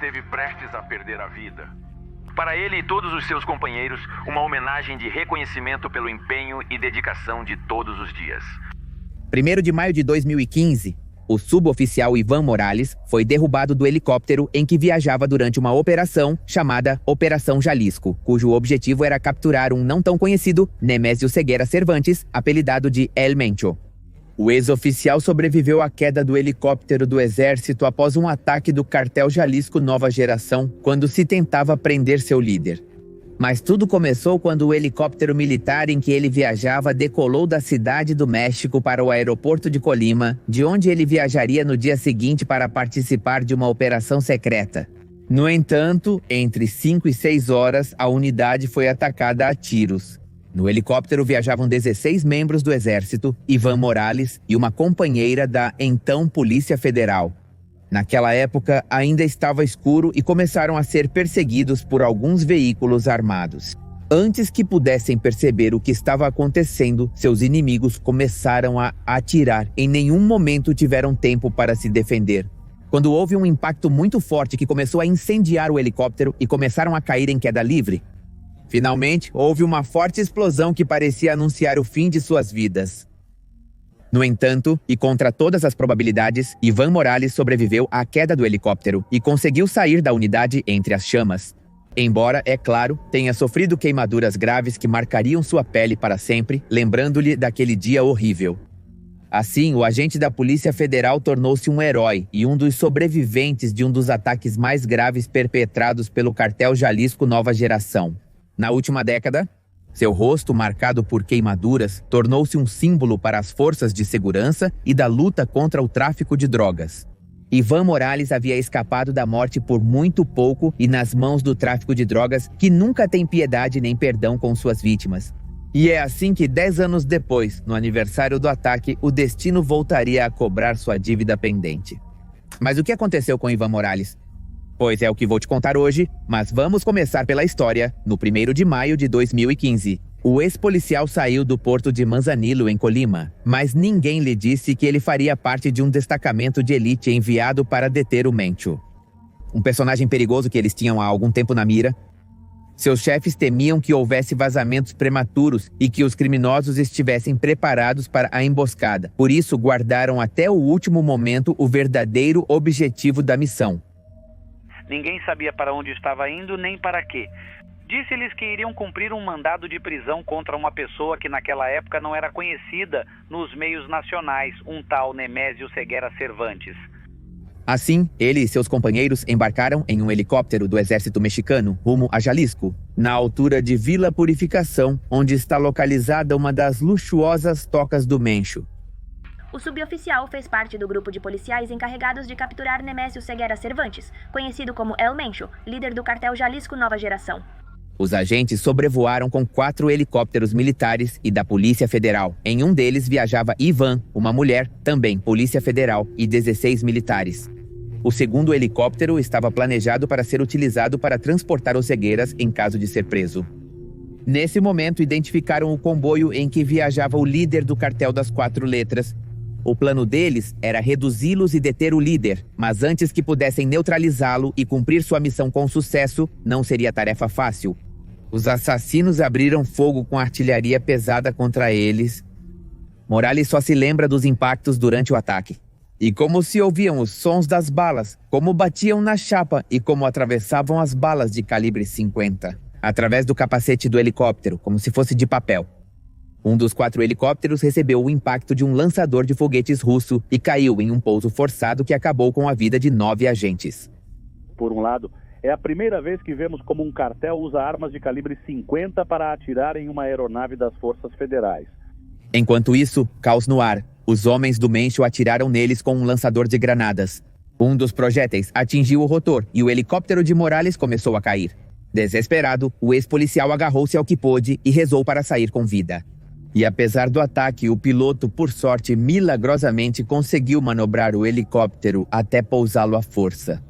esteve prestes a perder a vida. Para ele e todos os seus companheiros, uma homenagem de reconhecimento pelo empenho e dedicação de todos os dias. 1º de maio de 2015, o suboficial Ivan Morales foi derrubado do helicóptero em que viajava durante uma operação chamada Operação Jalisco, cujo objetivo era capturar um não tão conhecido Nemésio Ceguera Cervantes, apelidado de El Mencho. O ex-oficial sobreviveu à queda do helicóptero do Exército após um ataque do cartel Jalisco Nova Geração, quando se tentava prender seu líder. Mas tudo começou quando o helicóptero militar em que ele viajava decolou da cidade do México para o aeroporto de Colima, de onde ele viajaria no dia seguinte para participar de uma operação secreta. No entanto, entre 5 e 6 horas, a unidade foi atacada a tiros. No helicóptero viajavam 16 membros do Exército, Ivan Morales e uma companheira da então Polícia Federal. Naquela época, ainda estava escuro e começaram a ser perseguidos por alguns veículos armados. Antes que pudessem perceber o que estava acontecendo, seus inimigos começaram a atirar. Em nenhum momento tiveram tempo para se defender. Quando houve um impacto muito forte que começou a incendiar o helicóptero e começaram a cair em queda livre, finalmente houve uma forte explosão que parecia anunciar o fim de suas vidas. No entanto, e contra todas as probabilidades, Ivan Morales sobreviveu à queda do helicóptero e conseguiu sair da unidade entre as chamas. Embora, é claro, tenha sofrido queimaduras graves que marcariam sua pele para sempre, lembrando-lhe daquele dia horrível. Assim, o agente da Polícia Federal tornou-se um herói e um dos sobreviventes de um dos ataques mais graves perpetrados pelo cartel Jalisco Nova Geração. Na última década, seu rosto, marcado por queimaduras, tornou-se um símbolo para as forças de segurança e da luta contra o tráfico de drogas. Ivan Morales havia escapado da morte por muito pouco e nas mãos do tráfico de drogas, que nunca tem piedade nem perdão com suas vítimas. E é assim que 10 anos depois, no aniversário do ataque, o destino voltaria a cobrar sua dívida pendente. Mas o que aconteceu com Ivan Morales? Pois é o que vou te contar hoje, mas vamos começar pela história. No 1º de maio de 2015, o ex-policial saiu do porto de Manzanillo, em Colima, mas ninguém lhe disse que ele faria parte de um destacamento de elite enviado para deter o Mencho. Um personagem perigoso que eles tinham há algum tempo na mira. Seus chefes temiam que houvesse vazamentos prematuros e que os criminosos estivessem preparados para a emboscada. Por isso, guardaram até o último momento o verdadeiro objetivo da missão. Ninguém sabia para onde estava indo nem para quê. Disse-lhes que iriam cumprir um mandado de prisão contra uma pessoa que naquela época não era conhecida nos meios nacionais, um tal Nemésio Ceguera Cervantes. Assim, ele e seus companheiros embarcaram em um helicóptero do exército mexicano rumo a Jalisco, na altura de Vila Purificação, onde está localizada uma das luxuosas tocas do Mencho. O suboficial fez parte do grupo de policiais encarregados de capturar Nemésio Ceguera Cervantes, conhecido como El Mencho, líder do cartel Jalisco Nova Geração. Os agentes sobrevoaram com 4 helicópteros militares e da Polícia Federal. Em um deles viajava Ivan, uma mulher, também Polícia Federal, e 16 militares. O segundo helicóptero estava planejado para ser utilizado para transportar os cegueiras em caso de ser preso. Nesse momento, identificaram o comboio em que viajava o líder do cartel das 4 letras. O plano deles era reduzi-los e deter o líder, mas antes que pudessem neutralizá-lo e cumprir sua missão com sucesso, não seria tarefa fácil. Os assassinos abriram fogo com artilharia pesada contra eles. Morales só se lembra dos impactos durante o ataque. E como se ouviam os sons das balas, como batiam na chapa e como atravessavam as balas de calibre 50, através do capacete do helicóptero, como se fosse de papel. Um dos 4 helicópteros recebeu o impacto de um lançador de foguetes russo e caiu em um pouso forçado que acabou com a vida de 9 agentes. Por um lado, é a primeira vez que vemos como um cartel usa armas de calibre 50 para atirar em uma aeronave das forças federais. Enquanto isso, caos no ar. Os homens do Mencho atiraram neles com um lançador de granadas. Um dos projéteis atingiu o rotor e o helicóptero de Morales começou a cair. Desesperado, o ex-policial agarrou-se ao que pôde e rezou para sair com vida. E apesar do ataque, o piloto, por sorte, milagrosamente conseguiu manobrar o helicóptero até pousá-lo à força.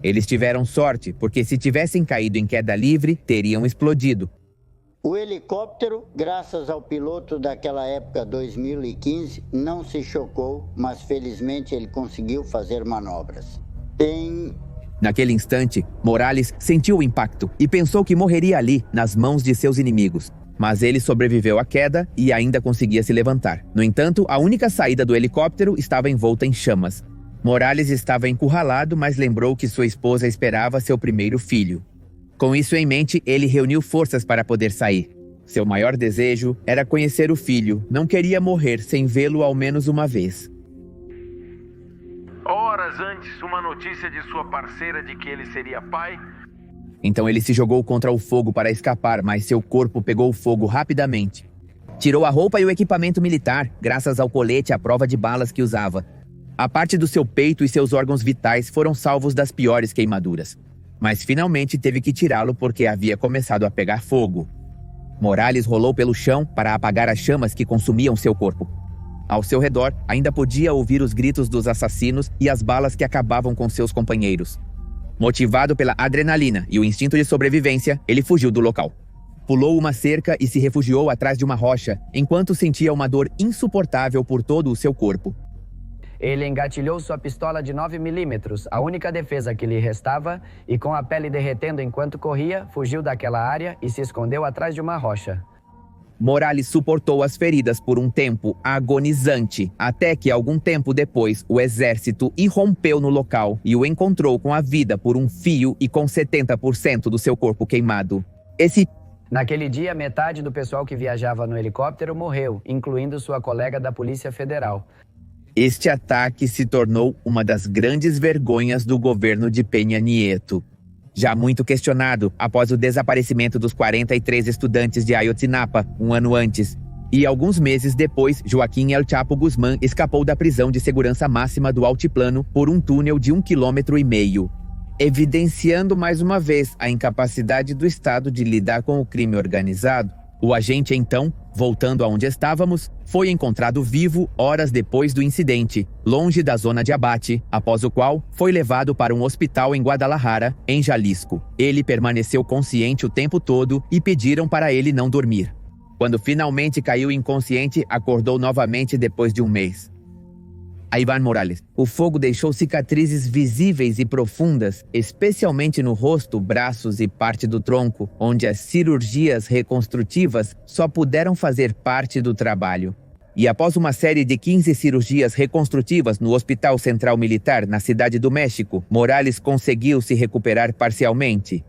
Eles tiveram sorte, porque se tivessem caído em queda livre, teriam explodido. O helicóptero, graças ao piloto daquela época, 2015, não se chocou, mas felizmente ele conseguiu fazer manobras. Tem Naquele instante, Morales sentiu o impacto e pensou que morreria ali, nas mãos de seus inimigos. Mas ele sobreviveu à queda e ainda conseguia se levantar. No entanto, a única saída do helicóptero estava envolta em chamas. Morales estava encurralado, mas lembrou que sua esposa esperava seu primeiro filho. Com isso em mente, ele reuniu forças para poder sair. Seu maior desejo era conhecer o filho, não queria morrer sem vê-lo ao menos uma vez. Horas antes, uma notícia de sua parceira de que ele seria pai. Então ele se jogou contra o fogo para escapar, mas seu corpo pegou fogo rapidamente. Tirou a roupa e o equipamento militar, graças ao colete à prova de balas que usava. A parte do seu peito e seus órgãos vitais foram salvos das piores queimaduras. Mas finalmente teve que tirá-lo porque havia começado a pegar fogo. Morales rolou pelo chão para apagar as chamas que consumiam seu corpo. Ao seu redor, ainda podia ouvir os gritos dos assassinos e as balas que acabavam com seus companheiros. Motivado pela adrenalina e o instinto de sobrevivência, ele fugiu do local. Pulou uma cerca e se refugiou atrás de uma rocha, enquanto sentia uma dor insuportável por todo o seu corpo. Ele engatilhou sua pistola de 9mm, a única defesa que lhe restava, e com a pele derretendo enquanto corria, fugiu daquela área e se escondeu atrás de uma rocha. Morales suportou as feridas por um tempo agonizante, até que algum tempo depois o exército irrompeu no local e o encontrou com a vida por um fio e com 70% do seu corpo queimado. Naquele dia, metade do pessoal que viajava no helicóptero morreu, incluindo sua colega da Polícia Federal. Este ataque se tornou uma das grandes vergonhas do governo de Peña Nieto. Já muito questionado após o desaparecimento dos 43 estudantes de Ayotzinapa, um ano antes. E alguns meses depois, Joaquim El Chapo Guzmán escapou da prisão de segurança máxima do Altiplano por um túnel de 1,5 km. Evidenciando mais uma vez a incapacidade do Estado de lidar com o crime organizado, o agente então, voltando aonde estávamos, foi encontrado vivo horas depois do incidente, longe da zona de abate, após o qual foi levado para um hospital em Guadalajara, em Jalisco. Ele permaneceu consciente o tempo todo e pediram para ele não dormir. Quando finalmente caiu inconsciente, acordou novamente depois de um mês. A Iván Morales. O fogo deixou cicatrizes visíveis e profundas, especialmente no rosto, braços e parte do tronco, onde as cirurgias reconstrutivas só puderam fazer parte do trabalho. E após uma série de 15 cirurgias reconstrutivas no Hospital Central Militar, na Cidade do México, Morales conseguiu se recuperar parcialmente.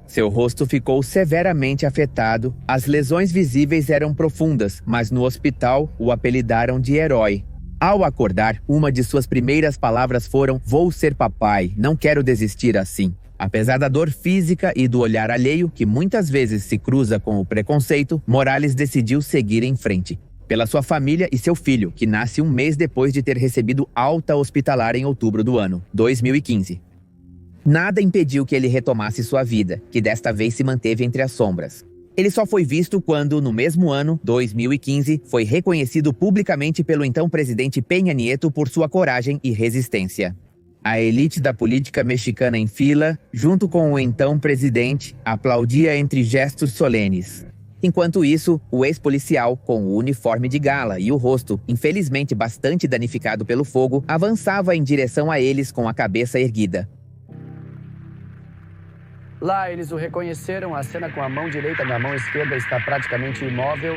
Seu rosto ficou severamente afetado, as lesões visíveis eram profundas, mas no hospital o apelidaram de herói. Ao acordar, uma de suas primeiras palavras foram: "Vou ser papai, não quero desistir assim." Apesar da dor física e do olhar alheio, que muitas vezes se cruza com o preconceito, Morales decidiu seguir em frente. Pela sua família e seu filho, que nasce um mês depois de ter recebido alta hospitalar em outubro do ano 2015. Nada impediu que ele retomasse sua vida, que desta vez se manteve entre as sombras. Ele só foi visto quando, no mesmo ano, 2015, foi reconhecido publicamente pelo então presidente Peña Nieto por sua coragem e resistência. A elite da política mexicana em fila, junto com o então presidente, aplaudia entre gestos solenes. Enquanto isso, o ex-policial, com o uniforme de gala e o rosto, infelizmente bastante danificado pelo fogo, avançava em direção a eles com a cabeça erguida. Lá eles o reconheceram, a cena com a mão direita na mão esquerda está praticamente imóvel.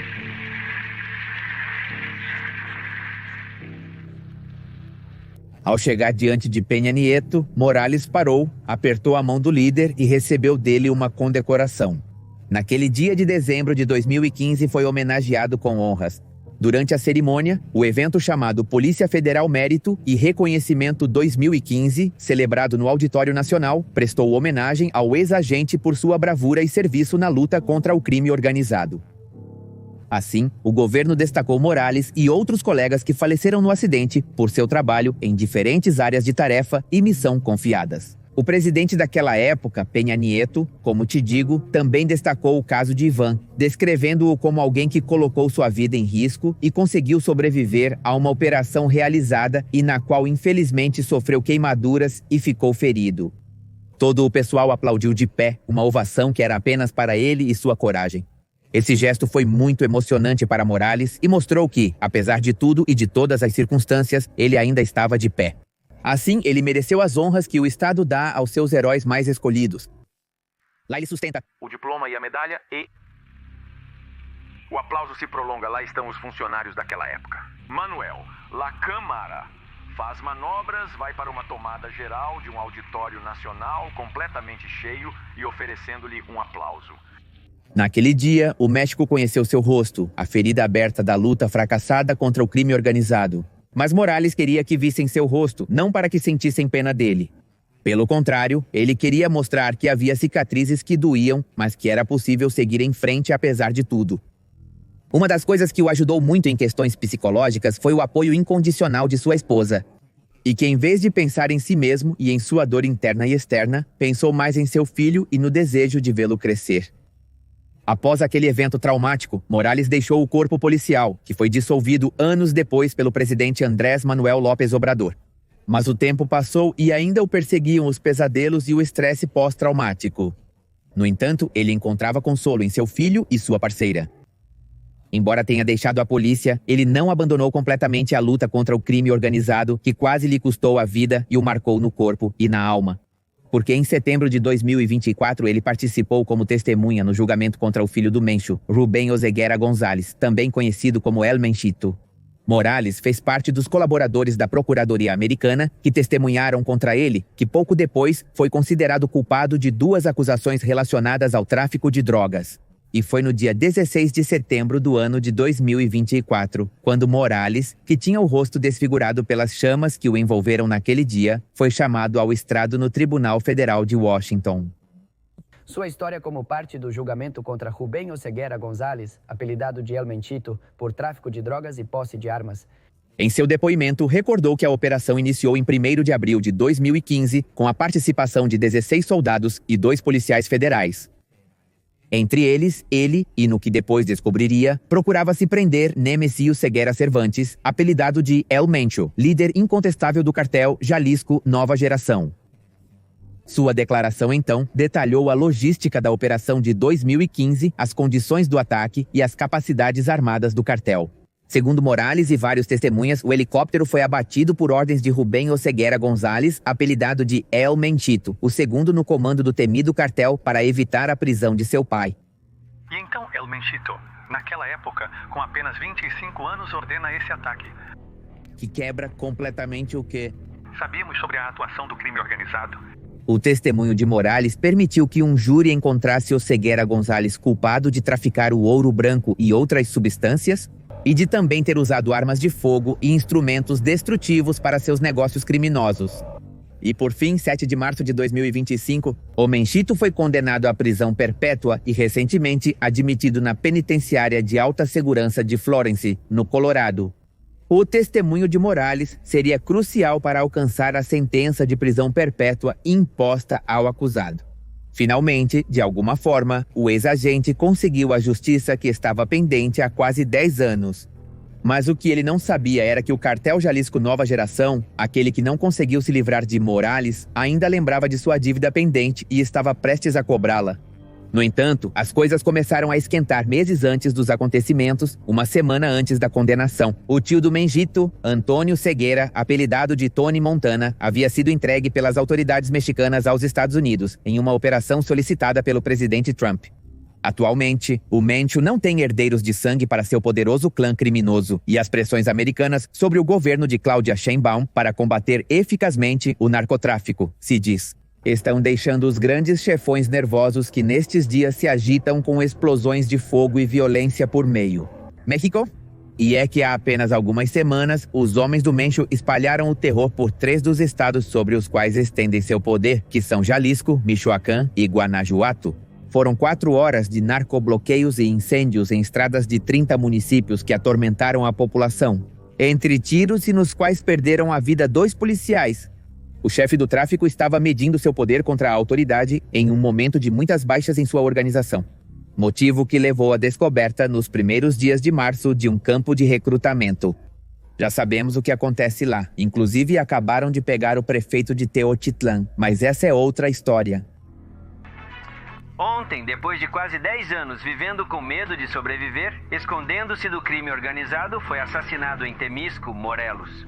Ao chegar diante de Peña Nieto, Morales parou, apertou a mão do líder e recebeu dele uma condecoração. Naquele dia de dezembro de 2015 foi homenageado com honras. Durante a cerimônia, o evento chamado Polícia Federal Mérito e Reconhecimento 2015, celebrado no Auditório Nacional, prestou homenagem ao ex-agente por sua bravura e serviço na luta contra o crime organizado. Assim, o governo destacou Morales e outros colegas que faleceram no acidente por seu trabalho em diferentes áreas de tarefa e missão confiadas. O presidente daquela época, Peña Nieto, como te digo, também destacou o caso de Iván, descrevendo-o como alguém que colocou sua vida em risco e conseguiu sobreviver a uma operação realizada e na qual infelizmente sofreu queimaduras e ficou ferido. Todo o pessoal aplaudiu de pé, uma ovação que era apenas para ele e sua coragem. Esse gesto foi muito emocionante para Morales e mostrou que, apesar de tudo e de todas as circunstâncias, ele ainda estava de pé. Assim, ele mereceu as honras que o Estado dá aos seus heróis mais escolhidos. Lá ele sustenta o diploma e a medalha e... O aplauso se prolonga. Lá estão os funcionários daquela época. Manuel, La Câmara, faz manobras, vai para uma tomada geral de um auditório nacional completamente cheio e oferecendo-lhe um aplauso. Naquele dia, o México conheceu seu rosto, a ferida aberta da luta fracassada contra o crime organizado. Mas Morales queria que vissem seu rosto, não para que sentissem pena dele. Pelo contrário, ele queria mostrar que havia cicatrizes que doíam, mas que era possível seguir em frente apesar de tudo. Uma das coisas que o ajudou muito em questões psicológicas foi o apoio incondicional de sua esposa. E que, em vez de pensar em si mesmo e em sua dor interna e externa, pensou mais em seu filho e no desejo de vê-lo crescer. Após aquele evento traumático, Morales deixou o corpo policial, que foi dissolvido anos depois pelo presidente Andrés Manuel López Obrador. Mas o tempo passou e ainda o perseguiam os pesadelos e o estresse pós-traumático. No entanto, ele encontrava consolo em seu filho e sua parceira. Embora tenha deixado a polícia, ele não abandonou completamente a luta contra o crime organizado que quase lhe custou a vida e o marcou no corpo e na alma. Porque em setembro de 2024 ele participou como testemunha no julgamento contra o filho do Mencho, Rubén Oseguera González, também conhecido como El Menchito. Morales fez parte dos colaboradores da Procuradoria Americana que testemunharam contra ele, que pouco depois foi considerado culpado de 2 acusações relacionadas ao tráfico de drogas. E foi no dia 16 de setembro do ano de 2024, quando Morales, que tinha o rosto desfigurado pelas chamas que o envolveram naquele dia, foi chamado ao estrado no Tribunal Federal de Washington. Sua história como parte do julgamento contra Rubén Oseguera González, apelidado de El Menchito, por tráfico de drogas e posse de armas. Em seu depoimento, recordou que a operação iniciou em 1º de abril de 2015, com a participação de 16 soldados e 2 policiais federais. Entre eles, ele, e no que depois descobriria, procurava se prender Nemesio Ceguera Cervantes, apelidado de El Mencho, líder incontestável do cartel Jalisco Nova Geração. Sua declaração, então, detalhou a logística da operação de 2015, as condições do ataque e as capacidades armadas do cartel. Segundo Morales e vários testemunhas, o helicóptero foi abatido por ordens de Rubén Oseguera González, apelidado de El Menchito, o segundo no comando do temido cartel para evitar a prisão de seu pai. E então El Menchito, naquela época, com apenas 25 anos, ordena esse ataque. Que quebra completamente o quê? Sabíamos sobre a atuação do crime organizado. O testemunho de Morales permitiu que um júri encontrasse Oseguera González culpado de traficar o ouro branco e outras substâncias, e de também ter usado armas de fogo e instrumentos destrutivos para seus negócios criminosos. E por fim, 7 de março de 2025, o Menchito foi condenado à prisão perpétua e recentemente admitido na penitenciária de alta segurança de Florence, no Colorado. O testemunho de Morales seria crucial para alcançar a sentença de prisão perpétua imposta ao acusado. Finalmente, de alguma forma, o ex-agente conseguiu a justiça que estava pendente há quase 10 anos. Mas o que ele não sabia era que o cartel Jalisco Nova Geração, aquele que não conseguiu se livrar de Morales, ainda lembrava de sua dívida pendente e estava prestes a cobrá-la. No entanto, as coisas começaram a esquentar meses antes dos acontecimentos, uma semana antes da condenação. O tio do Menchito, Antônio Ceguera, apelidado de Tony Montana, havia sido entregue pelas autoridades mexicanas aos Estados Unidos, em uma operação solicitada pelo presidente Trump. Atualmente, o Mencho não tem herdeiros de sangue para seu poderoso clã criminoso, e as pressões americanas sobre o governo de Claudia Sheinbaum para combater eficazmente o narcotráfico, se diz, estão deixando os grandes chefões nervosos que nestes dias se agitam com explosões de fogo e violência por meio. México? E é que há apenas algumas semanas, os homens do Mencho espalharam o terror por 3 dos estados sobre os quais estendem seu poder, que são Jalisco, Michoacán e Guanajuato. Foram 4 horas de narcobloqueios e incêndios em estradas de 30 municípios que atormentaram a população. Entre tiros e nos quais perderam a vida 2 policiais. O chefe do tráfico estava medindo seu poder contra a autoridade em um momento de muitas baixas em sua organização. Motivo que levou à descoberta nos primeiros dias de março de um campo de recrutamento. Já sabemos o que acontece lá. Inclusive acabaram de pegar o prefeito de Teotitlán, mas essa é outra história. Ontem, depois de quase 10 anos vivendo com medo de sobreviver, escondendo-se do crime organizado, foi assassinado em Temisco, Morelos.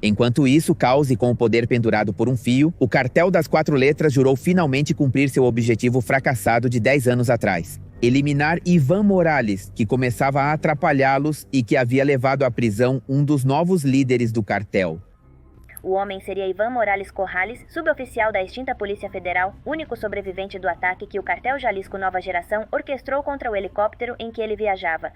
Enquanto isso, Caos e com o poder pendurado por um fio, o cartel das 4 letras jurou finalmente cumprir seu objetivo fracassado de 10 anos atrás. Eliminar Ivan Morales, que começava a atrapalhá-los e que havia levado à prisão um dos novos líderes do cartel. O homem seria Ivan Morales Corrales, suboficial da extinta Polícia Federal, único sobrevivente do ataque que o cartel Jalisco Nova Geração orquestrou contra o helicóptero em que ele viajava.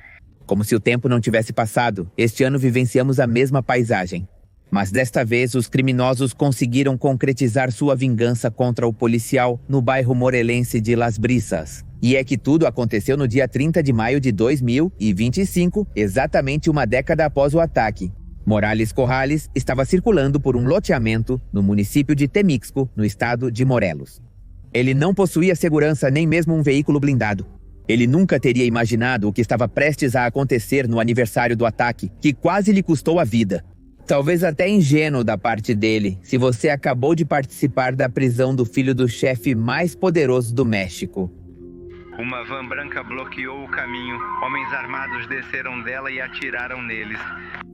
Como se o tempo não tivesse passado, este ano vivenciamos a mesma paisagem. Mas desta vez, os criminosos conseguiram concretizar sua vingança contra o policial no bairro morelense de Las Brisas. E é que tudo aconteceu no dia 30 de maio de 2025, exatamente uma década após o ataque. Morales Corrales estava circulando por um loteamento no município de Temixco, no estado de Morelos. Ele não possuía segurança nem mesmo um veículo blindado. Ele nunca teria imaginado o que estava prestes a acontecer no aniversário do ataque, que quase lhe custou a vida. Talvez até ingênuo da parte dele, se você acabou de participar da prisão do filho do chefe mais poderoso do México. Uma van branca bloqueou o caminho. Homens armados desceram dela e atiraram neles.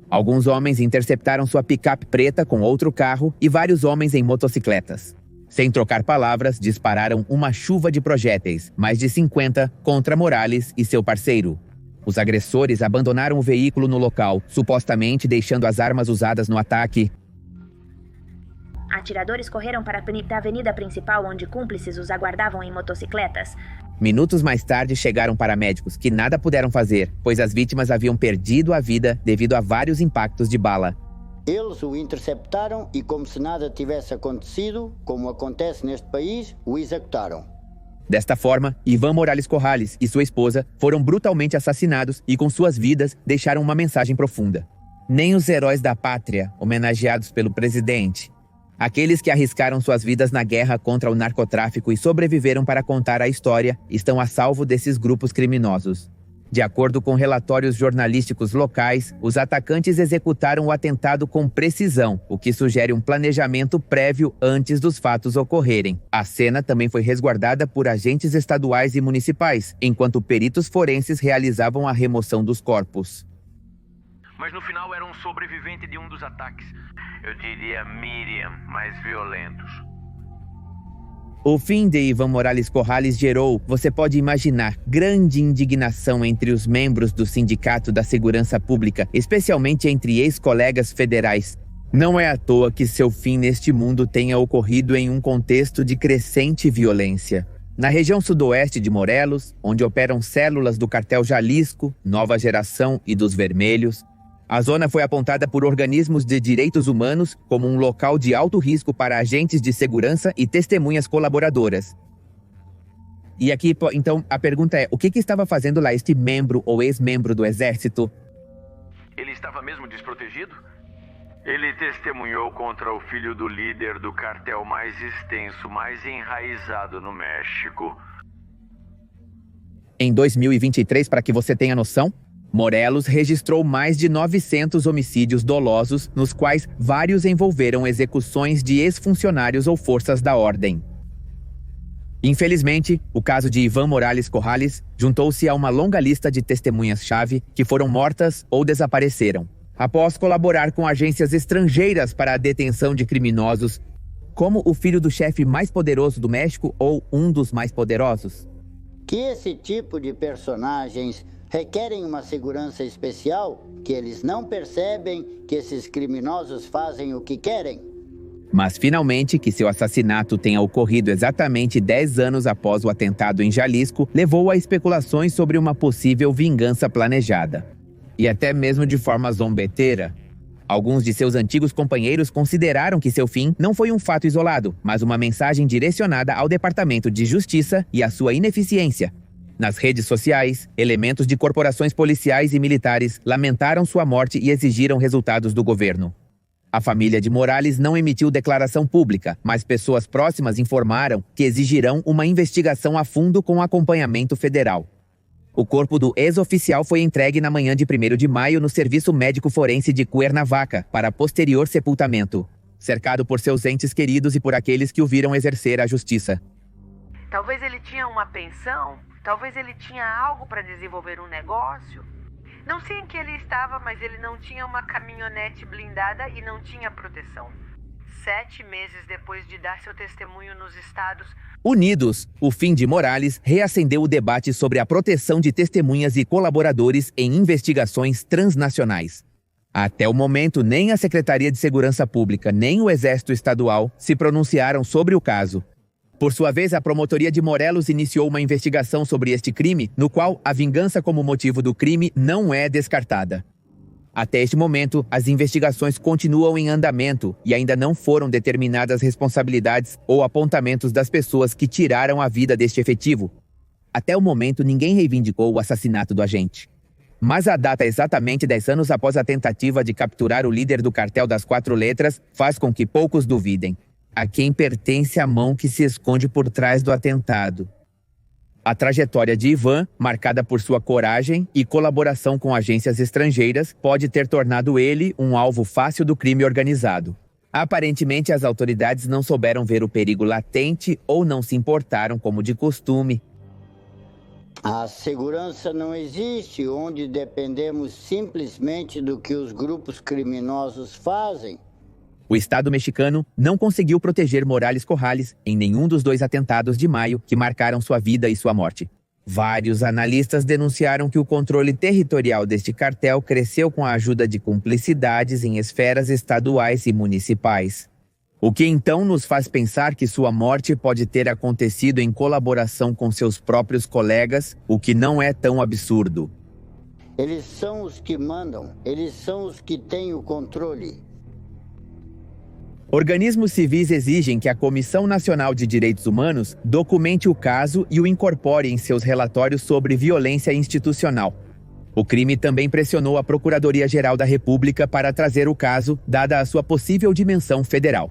Alguns homens interceptaram sua picape preta com outro carro e vários homens em motocicletas. Sem trocar palavras, dispararam uma chuva de projéteis, mais de 50, contra Morales e seu parceiro. Os agressores abandonaram o veículo no local, supostamente deixando as armas usadas no ataque. Atiradores correram para a avenida principal, onde cúmplices os aguardavam em motocicletas. Minutos mais tarde chegaram paramédicos, que nada puderam fazer, pois as vítimas haviam perdido a vida devido a vários impactos de bala. Eles o interceptaram e, como se nada tivesse acontecido, como acontece neste país, o executaram. Desta forma, Ivan Morales Corrales e sua esposa foram brutalmente assassinados e com suas vidas deixaram uma mensagem profunda. Nem os heróis da pátria, homenageados pelo presidente, aqueles que arriscaram suas vidas na guerra contra o narcotráfico e sobreviveram para contar a história, estão a salvo desses grupos criminosos. De acordo com relatórios jornalísticos locais, os atacantes executaram o atentado com precisão, o que sugere um planejamento prévio antes dos fatos ocorrerem. A cena também foi resguardada por agentes estaduais e municipais, enquanto peritos forenses realizavam a remoção dos corpos. Mas no final era um sobrevivente de um dos ataques. Eu diria Miriam, mais violentos. O fim de Ivan Morales Corrales gerou, você pode imaginar, grande indignação entre os membros do Sindicato da Segurança Pública, especialmente entre ex-colegas federais. Não é à toa que seu fim neste mundo tenha ocorrido em um contexto de crescente violência. Na região sudoeste de Morelos, onde operam células do cartel Jalisco, Nova Geração e dos Vermelhos, a zona foi apontada por organismos de direitos humanos como um local de alto risco para agentes de segurança e testemunhas colaboradoras. E aqui, então, a pergunta é, o que estava fazendo lá este membro ou ex-membro do exército? Ele estava mesmo desprotegido? Ele testemunhou contra o filho do líder do cartel mais extenso, mais enraizado no México. Em 2023, para que você tenha noção, Morelos registrou mais de 900 homicídios dolosos, nos quais vários envolveram execuções de ex-funcionários ou forças da ordem. Infelizmente, o caso de Ivan Morales Corrales juntou-se a uma longa lista de testemunhas-chave que foram mortas ou desapareceram, após colaborar com agências estrangeiras para a detenção de criminosos, como o filho do chefe mais poderoso do México ou um dos mais poderosos. Que esse tipo de personagens requerem uma segurança especial, que eles não percebem que esses criminosos fazem o que querem. Mas finalmente que seu assassinato tenha ocorrido exatamente 10 anos após o atentado em Jalisco, levou a especulações sobre uma possível vingança planejada. E até mesmo de forma zombeteira. Alguns de seus antigos companheiros consideraram que seu fim não foi um fato isolado, mas uma mensagem direcionada ao Departamento de Justiça e à sua ineficiência. Nas redes sociais, elementos de corporações policiais e militares lamentaram sua morte e exigiram resultados do governo. A família de Morales não emitiu declaração pública, mas pessoas próximas informaram que exigirão uma investigação a fundo com acompanhamento federal. O corpo do ex-oficial foi entregue na manhã de 1º de maio no Serviço Médico Forense de Cuernavaca para posterior sepultamento, cercado por seus entes queridos e por aqueles que o viram exercer a justiça. Talvez ele tinha uma pensão, talvez ele tinha algo para desenvolver um negócio. Não sei em que ele estava, mas ele não tinha uma caminhonete blindada e não tinha proteção. 7 meses depois de dar seu testemunho nos Estados Unidos, o fim de Morales reacendeu o debate sobre a proteção de testemunhas e colaboradores em investigações transnacionais. Até o momento, nem a Secretaria de Segurança Pública, nem o Exército Estadual se pronunciaram sobre o caso. Por sua vez, a Promotoria de Morelos iniciou uma investigação sobre este crime, no qual a vingança como motivo do crime não é descartada. Até este momento, as investigações continuam em andamento e ainda não foram determinadas responsabilidades ou apontamentos das pessoas que tiraram a vida deste efetivo. Até o momento, ninguém reivindicou o assassinato do agente. Mas a data exatamente 10 anos após a tentativa de capturar o líder do cartel das 4 letras faz com que poucos duvidem. A quem pertence a mão que se esconde por trás do atentado. A trajetória de Ivan, marcada por sua coragem e colaboração com agências estrangeiras, pode ter tornado ele um alvo fácil do crime organizado. Aparentemente, as autoridades não souberam ver o perigo latente ou não se importaram como de costume. A segurança não existe onde dependemos simplesmente do que os grupos criminosos fazem. O Estado mexicano não conseguiu proteger Morales Corrales em nenhum dos 2 atentados de maio que marcaram sua vida e sua morte. Vários analistas denunciaram que o controle territorial deste cartel cresceu com a ajuda de cumplicidades em esferas estaduais e municipais. O que então nos faz pensar que sua morte pode ter acontecido em colaboração com seus próprios colegas, o que não é tão absurdo. Eles são os que mandam, eles são os que têm o controle. Organismos civis exigem que a Comissão Nacional de Direitos Humanos documente o caso e o incorpore em seus relatórios sobre violência institucional. O crime também pressionou a Procuradoria-Geral da República para trazer o caso, dada a sua possível dimensão federal.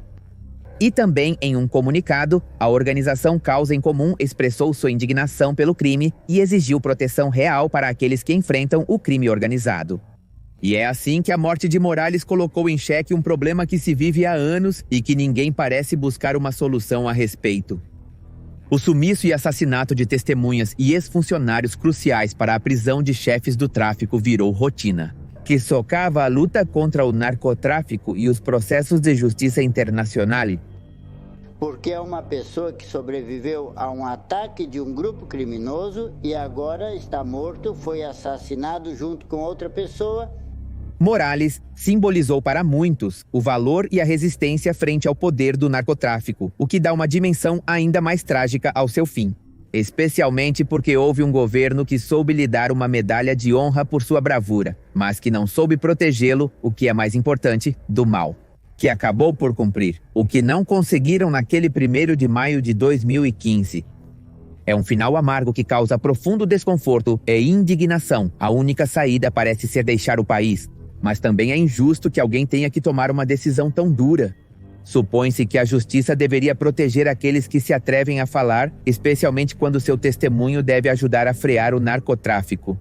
E também, em um comunicado, a organização Causa em Comum expressou sua indignação pelo crime e exigiu proteção real para aqueles que enfrentam o crime organizado. E é assim que a morte de Morales colocou em xeque um problema que se vive há anos e que ninguém parece buscar uma solução a respeito. O sumiço e assassinato de testemunhas e ex-funcionários cruciais para a prisão de chefes do tráfico virou rotina, que socava a luta contra o narcotráfico e os processos de justiça internacional. Porque é uma pessoa que sobreviveu a um ataque de um grupo criminoso e agora está morto, foi assassinado junto com outra pessoa. Morales simbolizou para muitos o valor e a resistência frente ao poder do narcotráfico, o que dá uma dimensão ainda mais trágica ao seu fim. Especialmente porque houve um governo que soube lhe dar uma medalha de honra por sua bravura, mas que não soube protegê-lo, o que é mais importante, do mal, que acabou por cumprir, o que não conseguiram naquele 1º de maio de 2015. É um final amargo que causa profundo desconforto e indignação. A única saída parece ser deixar o país. Mas também é injusto que alguém tenha que tomar uma decisão tão dura. Supõe-se que a justiça deveria proteger aqueles que se atrevem a falar, especialmente quando seu testemunho deve ajudar a frear o narcotráfico.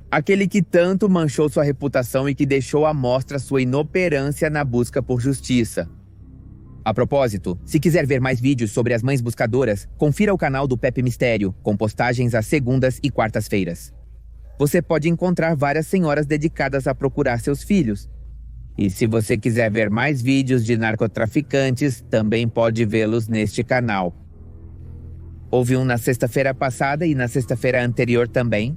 Aquele que tanto manchou sua reputação e que deixou à mostra sua inoperância na busca por justiça. A propósito, se quiser ver mais vídeos sobre as mães buscadoras, confira o canal do Pepe Mistério, com postagens às segundas e quartas-feiras. Você pode encontrar várias senhoras dedicadas a procurar seus filhos. E se você quiser ver mais vídeos de narcotraficantes, também pode vê-los neste canal. Houve um na sexta-feira passada e na sexta-feira anterior também.